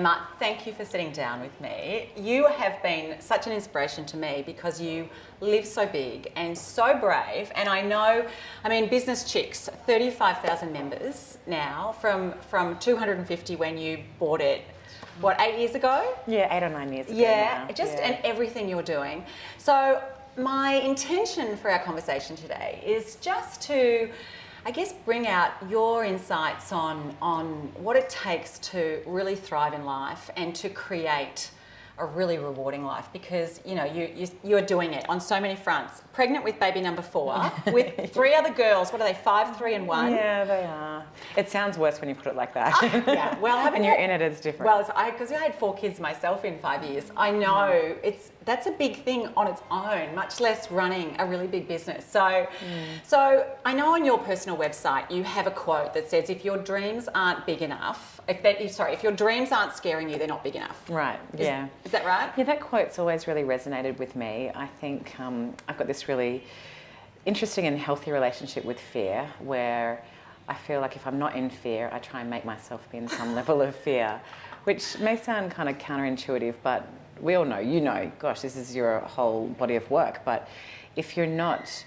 Emma, thank you for sitting down with me. You have been such an inspiration to me because you live so big and so brave. And I know, Business Chicks, 35,000 members now from 250 when you bought it, 8 years ago? Yeah, 8 or 9 years ago. Yeah, and everything you're doing. So my intention for our conversation today is just to, I guess, bring out your insights on what it takes to really thrive in life and to create a really rewarding life, because you are doing it on so many fronts. Pregnant with baby number 4 with 3 other girls. What are they? 5, 3 and 1? Yeah, they are. It sounds worse when you put it like that. Yeah. Well, and you're in it's different. Well, because I had 4 kids myself in 5 years. I know that's a big thing on its own, much less running a really big business. So I know on your personal website you have a quote that says, "If your dreams aren't big enough, if your dreams aren't scaring you, they're not big enough." Right. Yeah. Is that right? Yeah, that quote's always really resonated with me. I think I've got this really interesting and healthy relationship with fear, where I feel like if I'm not in fear, I try and make myself be in some level of fear, which may sound kind of counterintuitive, but we all know, gosh, this is your whole body of work. But if you're not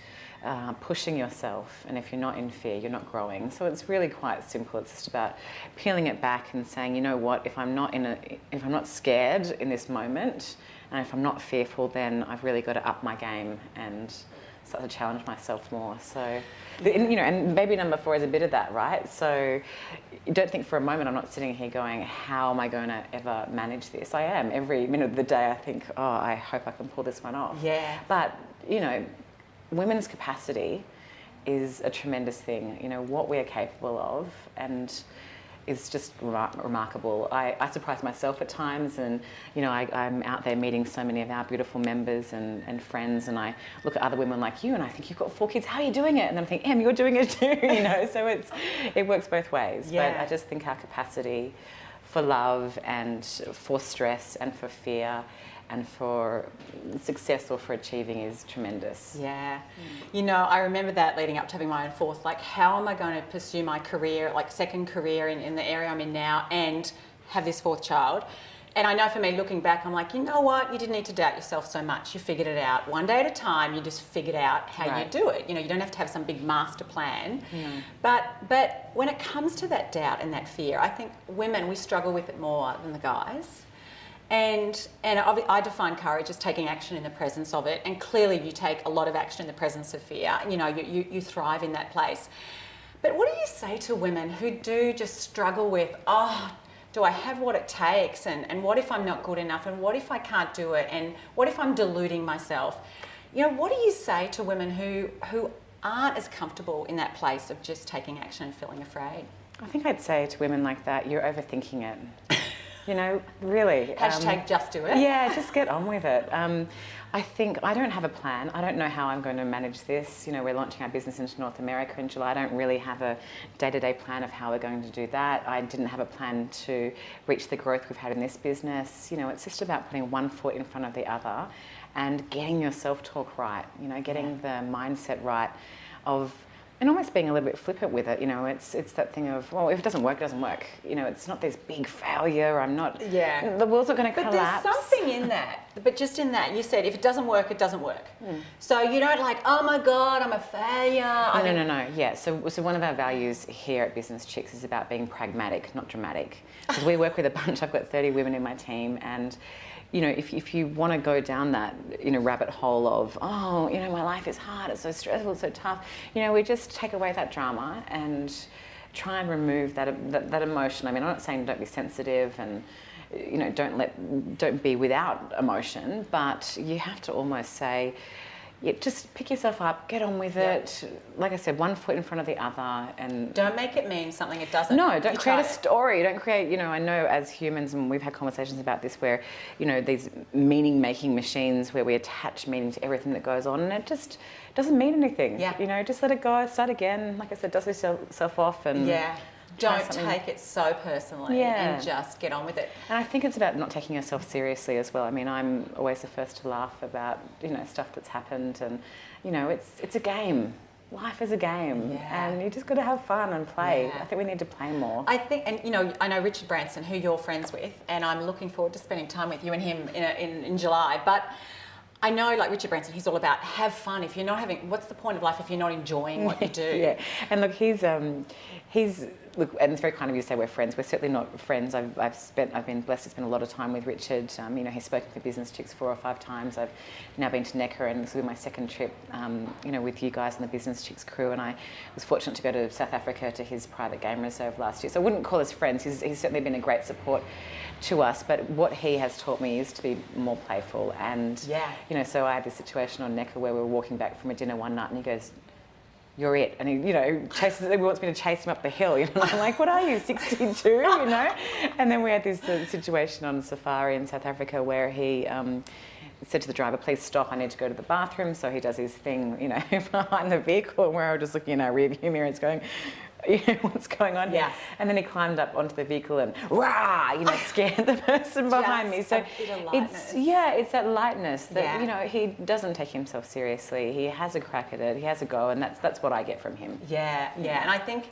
pushing yourself, and if you're not in fear, you're not growing. So it's really quite simple. It's just about peeling it back and saying, you know what, if I'm not scared in this moment, and if I'm not fearful, then I've really got to up my game and start to challenge myself more. So, and baby number 4 is a bit of that, right? So don't think for a moment I'm not sitting here going, how am I going to ever manage this? I am. Every minute of the day I think, oh, I hope I can pull this one off. Yeah. But, women's capacity is a tremendous thing. What we are capable of, and is just remarkable. I surprise myself at times, and I'm out there meeting so many of our beautiful members and friends, and I look at other women like you and I think, you've got 4 kids, how are you doing it? And then I think, Em, you're doing it too. So it works both ways. Yeah. But I just think our capacity for love and for stress and for fear and for success or for achieving is tremendous. Yeah. I remember that leading up to having my own 4th, like, how am I going to pursue my career, like second career in the area I'm in now, and have this 4th child? And I know for me, looking back, I'm like, you know what? You didn't need to doubt yourself so much. You figured it out. One day at a time, you just figured out how you do it. You don't have to have some big master plan. But when it comes to that doubt and that fear, I think women, we struggle with it more than the guys. And I define courage as taking action in the presence of it. And clearly you take a lot of action in the presence of fear. You thrive in that place. But what do you say to women who do just struggle with, do I have what it takes? And what if I'm not good enough? And what if I can't do it? And what if I'm deluding myself? What do you say to women who aren't as comfortable in that place of just taking action and feeling afraid? I think I'd say to women like that, you're overthinking it. Really. Hashtag just do it. Yeah, just get on with it. I think I don't have a plan. I don't know how I'm going to manage this. We're launching our business into North America in July. I don't really have a day-to-day plan of how we're going to do that. I didn't have a plan to reach the growth we've had in this business. It's just about putting one foot in front of the other and getting your self-talk right, getting the mindset right of, and almost being a little bit flippant with it. It's that thing of, well, if it doesn't work, it doesn't work. It's not this big failure. I'm not, the world's not going to collapse. But there's something in that. But just in that, you said, if it doesn't work, it doesn't work. So you don't like, oh my God, I'm a failure. No. Yeah, so one of our values here at Business Chicks is about being pragmatic, not dramatic. Because we work with a bunch, I've got 30 women in my team, and if you want to go down that, rabbit hole of, my life is hard, it's so stressful, it's so tough, we just take away that drama and try and remove that emotion. I'm not saying don't be sensitive and, don't be without emotion, but you have to almost say, just pick yourself up, get on with it. Like I said, one foot in front of the other, and don't make it mean something it doesn't. No, don't create a story. Don't create. I know as humans, and we've had conversations about this, where these meaning-making machines where we attach meaning to everything that goes on, and it just doesn't mean anything. Yeah. Just let it go. Start again. Like I said, dust yourself off, and don't take it so personally, and just get on with it. And I think it's about not taking yourself seriously as well. I'm always the first to laugh about stuff that's happened, and it's a game. life is a game, Yeah. and you just got to have fun and play. Yeah. I think we need to play more. I think, and you know, I know Richard Branson, who you're friends with, and I'm looking forward to spending time with you and him in July. But I know, like Richard Branson, he's all about have fun. If you're not having, what's the point of life if you're not enjoying what you do? Yeah, and look, he's look, and it's very kind of you to say we're friends. We're certainly not friends. I've been blessed to spend a lot of time with Richard. You know, he's spoken for Business Chicks 4 or 5 times. I've now been to Necker, and this will be my second trip. You know, with you guys and the Business Chicks crew, and I was fortunate to go to South Africa to his private game reserve last year. So I wouldn't call us friends. He's certainly been a great support to us. But what he has taught me is to be more playful. And you know, so I had this situation on Necker where we were walking back from a dinner one night, and he goes, "You're it," and he, you know, he wants me to chase him up the hill. You know, I'm like, "What are you, 62?" You know, and then we had this situation on safari in South Africa where he said to the driver, "Please stop. I need to go to the bathroom." So he does his thing, you know, behind the vehicle, and we're all just looking in our rearview mirror. It's going, you know, what's going on here? And then he climbed up onto the vehicle and rah, you know, scared the person behind me. So it's that lightness that you know, he doesn't take himself seriously. He has a crack at it. He has a go, and that's what I get from him. And I think,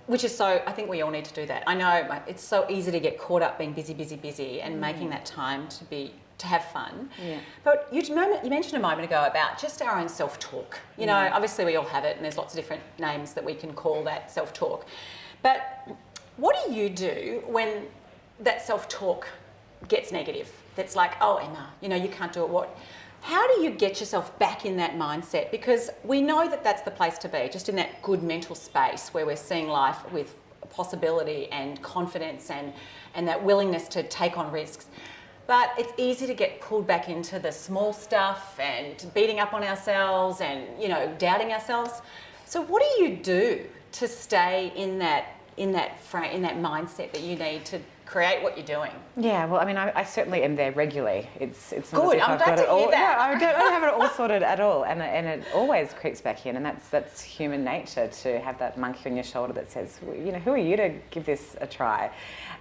which is so, I think we all need to do that. I know it's so easy to get caught up being busy, and making that time to have fun. But you mentioned a moment ago about just our own self-talk. You know, obviously we all have it, and there's lots of different names that we can call that self-talk. But what do you do when that self-talk gets negative? That's like, "Oh, Emma, you know, you can't do it." How do you get yourself back in that mindset? Because we know that that's the place to be, just in that good mental space where we're seeing life with possibility and confidence and that willingness to take on risks. But it's easy to get pulled back into the small stuff and beating up on ourselves and, you know, doubting ourselves. So what do you do to stay in that mindset that you need to create what you're doing? Yeah, well, I mean, I certainly am there regularly. It's not good. As if I'm I've glad got to it all, hear that. No, I don't have it all sorted at all, and it always creeps back in, and that's human nature, to have that monkey on your shoulder that says, well, you know, who are you to give this a try?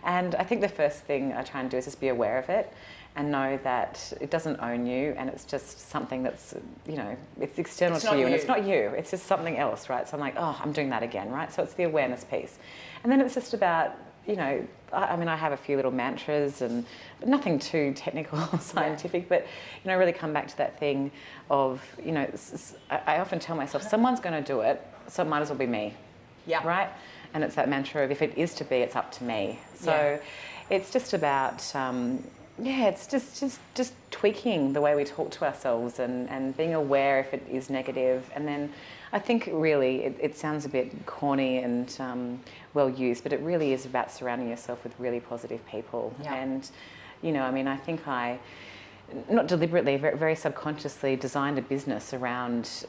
And I think the first thing I try and do is just be aware of it, and know that it doesn't own you, and it's just something that's, you know, it's external to you, and it's not you, it's just something else, right? So I'm like, oh, I'm doing that again, right? So it's the awareness piece. And then it's just about, you know, I mean, I have a few little mantras, but nothing too technical or scientific, but, you know, really come back to that thing of, you know, I often tell myself, someone's going to do it, so it might as well be me, right? And it's that mantra of, if it is to be, it's up to me. So it's just about... it's just tweaking the way we talk to ourselves and being aware if it is negative. And then I think really it sounds a bit corny and well used, but it really is about surrounding yourself with really positive people. And, you know, I mean, I think I, not deliberately, very, very subconsciously designed a business around,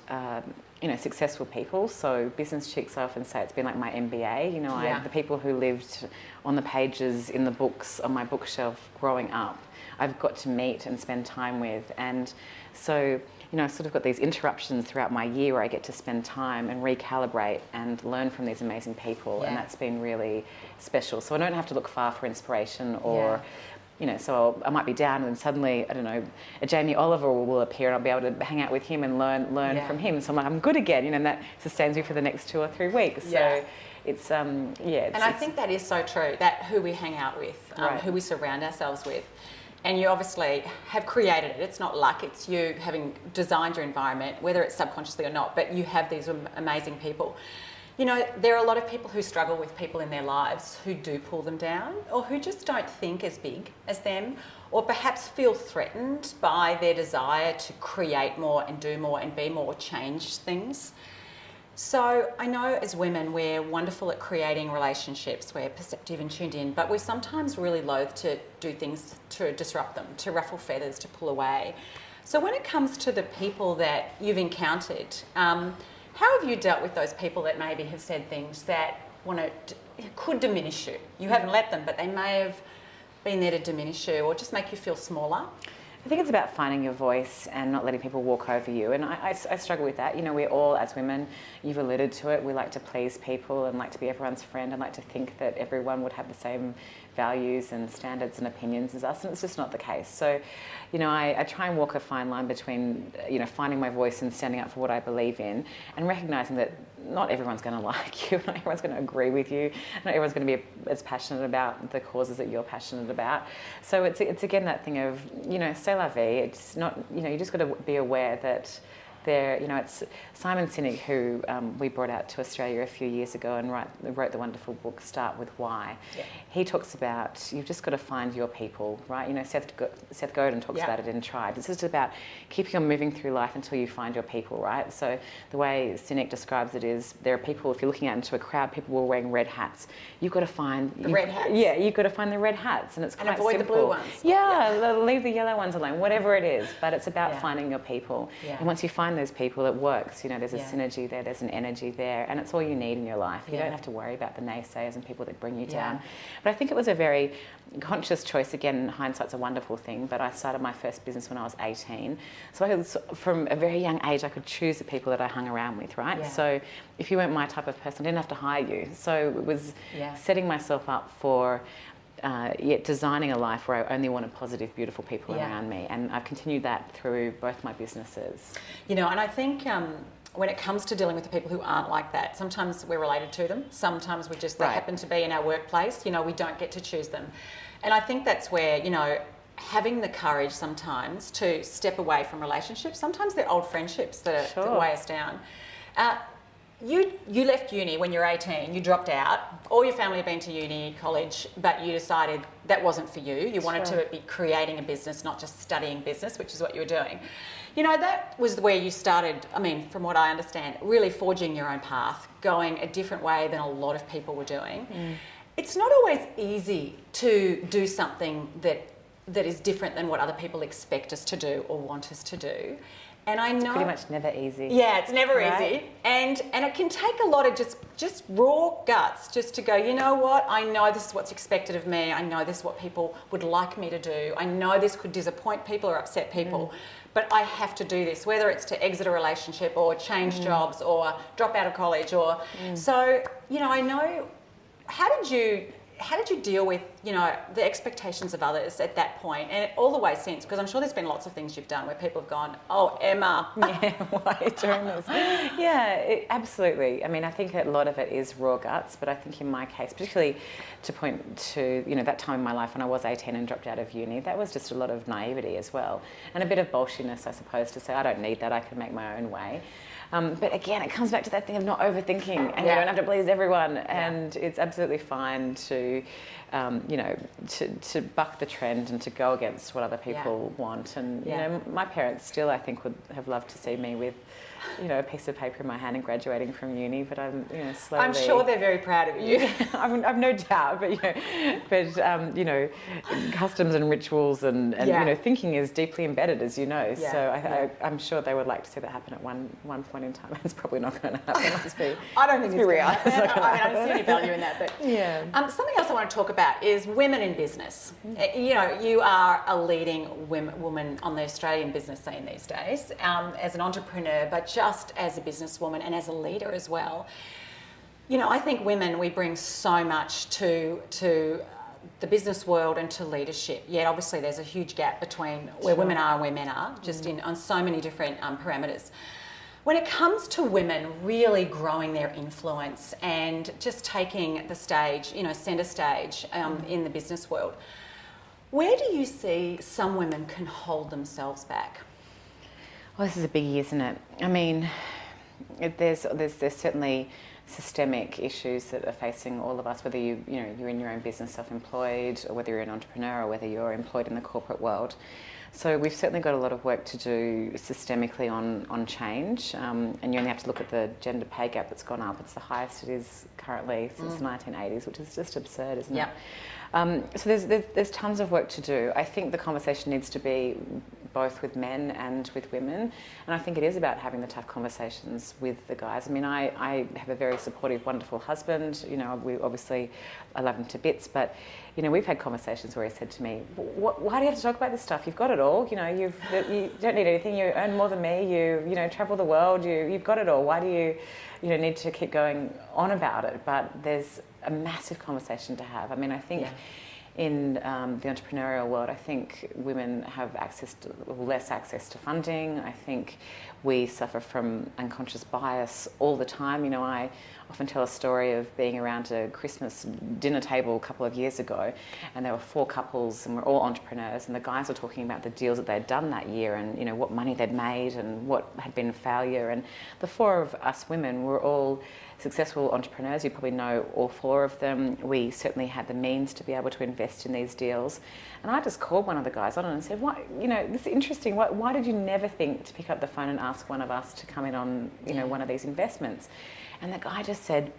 you know, successful people. So Business Chicks, I often say it's been like my MBA. You know, the people who lived on the pages in the books on my bookshelf growing up, I've got to meet and spend time with. And so, you know, I've sort of got these interruptions throughout my year where I get to spend time and recalibrate and learn from these amazing people. And that's been really special. So I don't have to look far for inspiration or... You know, so I might be down and suddenly, I don't know, a Jamie Oliver will appear and I'll be able to hang out with him and learn from him. So I'm like, I'm good again, you know, and that sustains me for the next 2 or 3 weeks. So it's, And I think that is so true, that who we hang out with, who we surround ourselves with. And you obviously have created it. It's not luck, it's you having designed your environment, whether it's subconsciously or not, but you have these amazing people. You know, there are a lot of people who struggle with people in their lives who do pull them down, or who just don't think as big as them, or perhaps feel threatened by their desire to create more and do more and be more, change things. So I know as women we're wonderful at creating relationships, we're perceptive and tuned in, but we're sometimes really loath to do things to disrupt them, to ruffle feathers, to pull away. So when it comes to the people that you've encountered, how have you dealt with those people that maybe have said things that could diminish you? You haven't let them, but they may have been there to diminish you or just make you feel smaller? I think it's about finding your voice and not letting people walk over you. And I struggle with that. You know, we're all, as women, you've alluded to it, we like to please people and like to be everyone's friend and like to think that everyone would have the same values and standards and opinions as us, and it's just not the case. So, I try and walk a fine line between, finding my voice and standing up for what I believe in, and recognising that not everyone's going to like you, not everyone's going to agree with you, not everyone's going to be as passionate about the causes that you're passionate about. So it's again that thing of, c'est la vie. It's not, you just got to be aware that it's Simon Sinek who we brought out to Australia a few years ago and wrote the wonderful book Start With Why. Yeah. He talks about you've just got to find your people, right? Seth Godin talks about it in Tribe. It's just about keeping on moving through life until you find your people, right? So the way Sinek describes it is there are people, if you're looking out into a crowd, people were wearing red hats. You've got to find the red hats. Yeah, you've got to find the red hats, and it's quite avoid simple. the blue ones. Yeah, leave the yellow ones alone, whatever it is. But it's about finding your people. Yeah. And once you find those people, it works. There's a synergy there, there's an energy there, and it's all you need in your life. You don't have to worry about the naysayers and people that bring you down. But I think it was a very conscious choice. Again, hindsight's a wonderful thing, but I started my first business when I was 18. So from a very young age, I could choose the people that I hung around with, right? Yeah. So if you weren't my type of person, I didn't have to hire you. So it was setting myself up for designing a life where I only wanted positive, beautiful people around me. And I've continued that through both my businesses. And I think when it comes to dealing with the people who aren't like that, sometimes we're related to them. Sometimes they happen to be in our workplace. We don't get to choose them. And I think that's where, having the courage sometimes to step away from relationships. Sometimes they're old friendships that weigh us down. You left uni when you were 18, you dropped out. All your family had been to uni, college, but you decided that wasn't for you. You wanted to be creating a business, not just studying business, which is what you were doing. That was where you started, from what I understand, really forging your own path, going a different way than a lot of people were doing. Mm. It's not always easy to do something that is different than what other people expect us to do or want us to do. And I know it's pretty much never easy. Yeah, it's never easy. And it can take a lot of just raw guts just to go, you know what, I know this is what's expected of me. I know this is what people would like me to do. I know this could disappoint people or upset people. But I have to do this, whether it's to exit a relationship or change jobs or drop out of college or so, I know how did you deal with, the expectations of others at that point and all the way since? Because I'm sure there's been lots of things you've done where people have gone, oh, Emma. Yeah, why are you doing this? Yeah, absolutely. I think a lot of it is raw guts, but I think in my case, particularly to point to, that time in my life when I was 18 and dropped out of uni, that was just a lot of naivety as well. And a bit of bolshiness, I suppose, to say, I don't need that, I can make my own way. But again, it comes back to that thing of not overthinking, and you don't have to please everyone. And it's absolutely fine to, to buck the trend and to go against what other people want. And my parents still, I think, would have loved to see me with, a piece of paper in my hand and graduating from uni. But I'm, slowly. I'm sure they're very proud of you. I've no doubt. But customs and rituals and thinking is deeply embedded, as you know. Yeah. So I'm sure they would like to see that happen at one point in time. It's probably not going to happen. Let's be. I don't think it's real. I don't see any value in that. But something else I want to talk about is women in business. You are a leading woman on the Australian business scene these days, as an entrepreneur, but just as a businesswoman and as a leader as well. I think women, we bring so much to the business world and to leadership. Yet obviously there's a huge gap between where women are and where men are, just on so many different parameters. When it comes to women really growing their influence and just taking the stage, centre stage in the business world, where do you see some women can hold themselves back? Well, this is a biggie, isn't it? There's certainly systemic issues that are facing all of us, whether you're in your own business, self-employed, or whether you're an entrepreneur, or whether you're employed in the corporate world. So we've certainly got a lot of work to do systemically on change, and you only have to look at the gender pay gap that's gone up. It's the highest it is currently since the 1980s, which is just absurd, isn't it? So there's tons of work to do. I think the conversation needs to be both with men and with women, and I think it is about having the tough conversations with the guys. I have a very supportive, wonderful husband. I love him to bits, but we've had conversations where he said to me, why do you have to talk about this stuff? You've got it all. You don't need anything. You earn more than me. You travel the world. You've got it all. Why do you need to keep going on about it? But there's a massive conversation to have. I think in the entrepreneurial world, I think women have less access to funding. I think we suffer from unconscious bias all the time. You know, I often tell a story of being around a Christmas dinner table a couple of years ago, and there were 4 couples, and we're all entrepreneurs, and the guys were talking about the deals that they'd done that year, and you know what money they'd made and what had been a failure. And the 4 of us women were all successful entrepreneurs. You probably know all 4 of them. We certainly had the means to be able to invest in these deals. And I just called one of the guys on and said, "Why, you know, this is interesting. Why did you never think to pick up the phone and ask one of us to come in on, you know, one of these investments?" And the guy just said,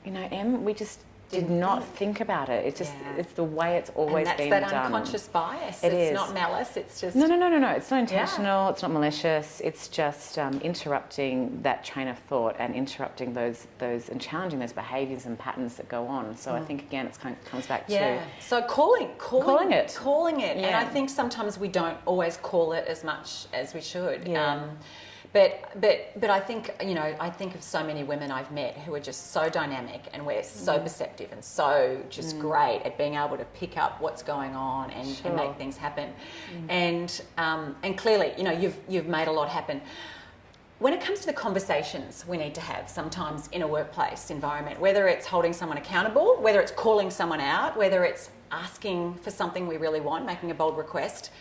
"You know, Em, we just did not think about it. It's just, it's the way it's always been done." And that's that unconscious bias. It's not malice, it's just... No. It's not intentional, it's not malicious. It's just interrupting that train of thought and interrupting those and challenging those behaviours and patterns that go on. So I think, again, it comes back to... So calling it. Yeah. And I think sometimes we don't always call it as much as we should. Yeah. But I think, you know, I think of so many women I've met who are just so dynamic, and we're so perceptive and so just great at being able to pick up what's going on and make things happen. And clearly, you know, you've made a lot happen. When it comes to the conversations we need to have sometimes in a workplace environment, whether it's holding someone accountable, whether it's calling someone out, whether it's asking for something we really want, making a bold request,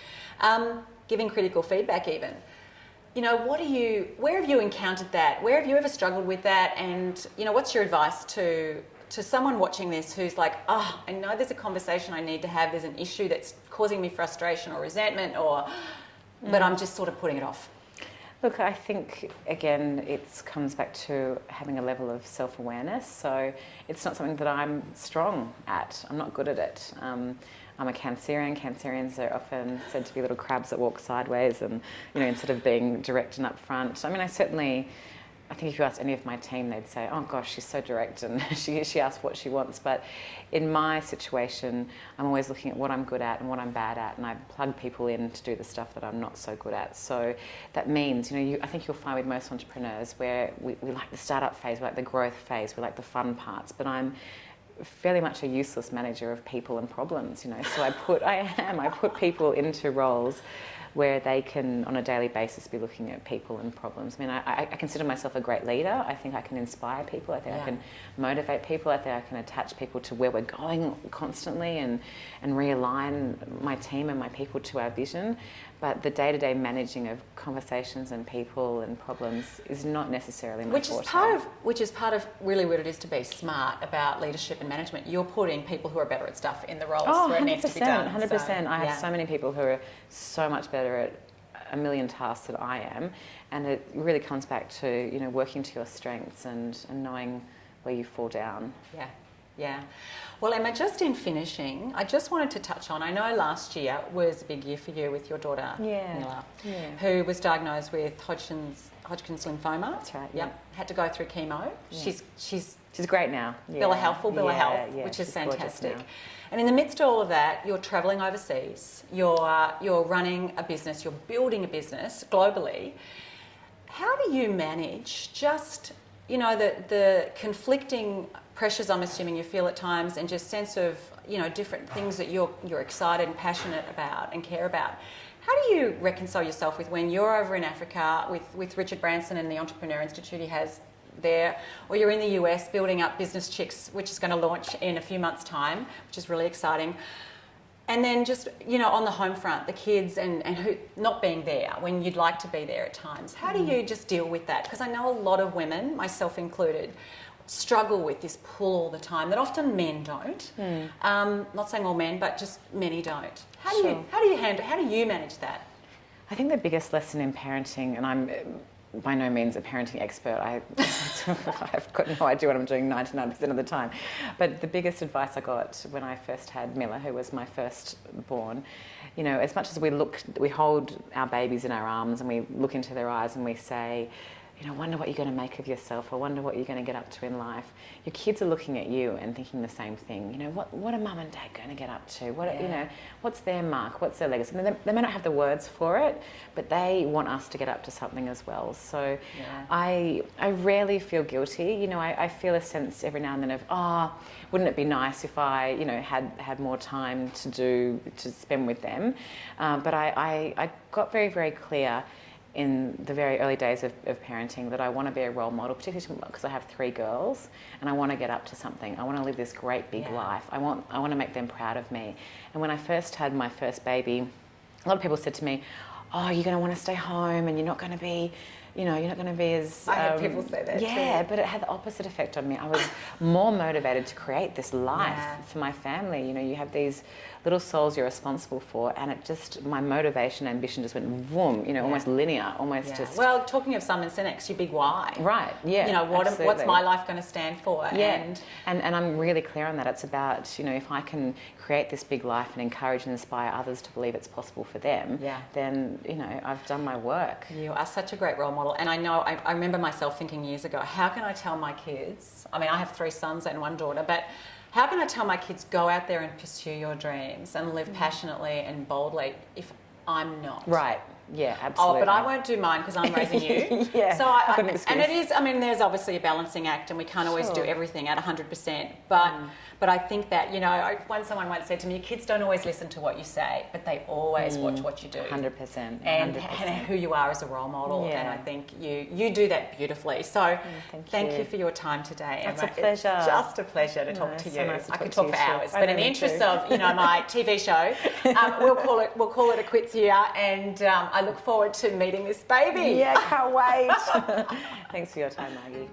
giving critical feedback even. You know, where have you encountered that? Where have you ever struggled with that? And, you know, what's your advice to someone watching this who's like, oh, I know there's a conversation I need to have, there's an issue that's causing me frustration or resentment, but I'm just sort of putting it off? Look, I think, again, it comes back to having a level of self-awareness. So it's not something that I'm strong at. I'm not good at it. I'm a Cancerian. Cancerians are often said to be little crabs that walk sideways and, you know, instead of being direct and upfront. I mean, I think if you ask any of my team, they'd say, "Oh gosh, she's so direct and she asks what she wants." But in my situation, I'm always looking at what I'm good at and what I'm bad at, and I plug people in to do the stuff that I'm not so good at. So that means, you know, I think you'll find with most entrepreneurs where we like the startup phase, we like the growth phase, we like the fun parts, but I'm fairly much a useless manager of people and problems, you know. So I put people into roles where they can, on a daily basis, be looking at people and problems. I mean, I consider myself a great leader. I think I can inspire people. I think I can motivate people. I think I can attach people to where we're going constantly and realign my team and my people to our vision. But the day-to-day managing of conversations and people and problems is not necessarily my forte. Which is part of really what it is to be smart about leadership and management. You're putting people who are better at stuff in the roles where it needs to be done. 100%. So, I have so many people who are so much better at a million tasks than I am, and it really comes back to, you know, working to your strengths and knowing where you fall down. Yeah. Well, Emma, just in finishing, I just wanted to touch on, I know last year was a big year for you with your daughter, Mila, who was diagnosed with Hodgkin's lymphoma. That's right. Yep. Had to go through chemo. Yeah. She's great now. Bill of Health, which is fantastic. And in the midst of all of that, you're travelling overseas, you're running a business, you're building a business globally. How do you manage just, you know, the conflicting pressures I'm assuming you feel at times, and just sense of, you know, different things that you're excited and passionate about and care about? How do you reconcile yourself with when you're over in Africa with Richard Branson and the Entrepreneur Institute he has there, or you're in the US building up Business Chicks, which is going to launch in a few months' time, which is really exciting. And then just, you know, on the home front, the kids and who not being there when you'd like to be there at times. How do you just deal with that? Because I know a lot of women, myself included, struggle with this pull all the time that often men don't. Not saying all men, but just many don't. How do you manage that? I think the biggest lesson in parenting, and I'm by no means a parenting expert. I've got no idea what I'm doing 99% of the time. But the biggest advice I got when I first had Mila, who was my firstborn, you know, as much as we hold our babies in our arms and we look into their eyes and we say, I wonder what you're going to make of yourself. I wonder what you're going to get up to in life. Your kids are looking at you and thinking the same thing. What are mum and dad going to get up to? What's their mark? What's their legacy? And they may not have the words for it, but they want us to get up to something as well. So I rarely feel guilty. I feel a sense every now and then of, wouldn't it be nice if I, had more time to spend with them? But I got very, very clear in the very early days of parenting that I want to be a role model, particularly because I have 3 girls and I want to get up to something. I want to live this great big life. I want to make them proud of me. And when I first had my first baby, a lot of people said to me, "Oh, you're going to want to stay home and you're not going to be as..." I had people say that Yeah, too. but it had the opposite effect on me. I was more motivated to create this life for my family. You have these little souls you're responsible for, and my motivation, ambition just went boom, almost linear, just... Well, talking of Simon Sinek's, your big why. Right, yeah, what's my life going to stand for? Yeah, and I'm really clear on that. It's about, if I can create this big life and encourage and inspire others to believe it's possible for them, then, I've done my work. You are such a great role model. And I remember myself thinking years ago, how can I tell my kids, I have 3 sons and 1 daughter, but how can I tell my kids, go out there and pursue your dreams and live passionately and boldly if I'm not? Right. Yeah, absolutely. Oh, but I won't do mine because I'm raising you. So and it is, there's obviously a balancing act and we can't always do everything at 100%. But I think that, someone once said to me, kids don't always listen to what you say, but they always watch what you do. 100%. And who you are as a role model. And I think you do that beautifully. So thank you for your time today, Emma. It's a pleasure. It's just a pleasure to talk to you. So nice to I could talk talk to for you, hours. too. But in the interest of, my TV show, we'll call it a quits here. And I look forward to meeting this baby. Yeah, can't wait. Thanks for your time, Margie.